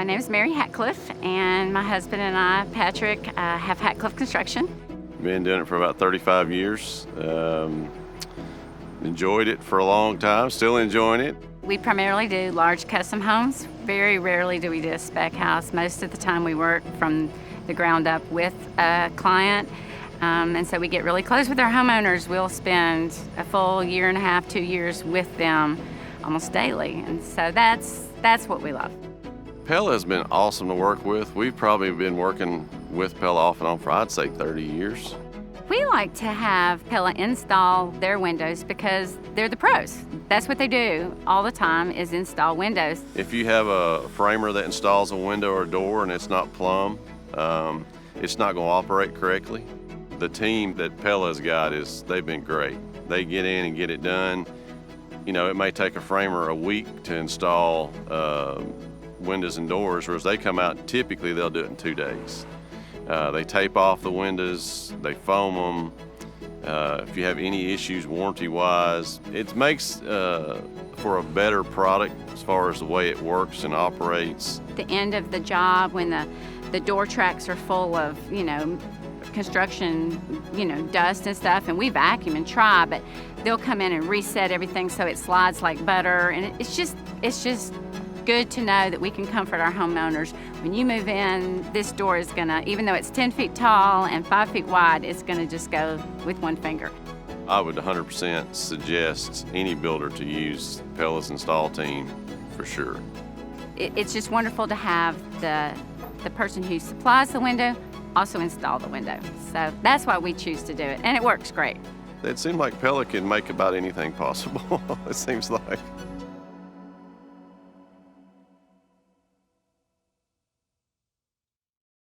name is Mary Hatcliff, and my husband and I, Patrick, have Hatcliff Construction. Been doing it for about 35 years. Enjoyed it for a long time, still enjoying it. We primarily do large custom homes. Very rarely do we do a spec house. Most of the time we work from the ground up with a client. And so we get really close with our homeowners. We'll spend a full year and a half, 2 years with them almost daily. And so that's what we love. Pella has been awesome to work with. We've probably been working with Pella off and on for, I'd say, 30 years. We like to have Pella install their windows because they're the pros. That's what they do all the time, is install windows. If you have a framer that installs a window or a door and it's not plumb, it's not going to operate correctly. The team that Pella's got they've been great. They get in and get it done. You know, it may take a framer a week to install windows and doors, whereas they come out, typically they'll do it in 2 days. They tape off the windows, they foam them. If you have any issues warranty-wise, it makes for a better product as far as the way it works and operates. At the end of the job, when the door tracks are full of, construction, dust and stuff, and we vacuum and try, but they'll come in and reset everything so it slides like butter, and it's just good to know that we can comfort our homeowners. When you move in, this door is gonna, even though it's 10 feet tall and 5 feet wide, it's gonna just go with one finger. I would 100% suggest any builder to use Pella's install team for sure. It's just wonderful to have the person who supplies the window also install the window. So that's why we choose to do it, and it works great. It seems like Pella can make about anything possible, it seems like.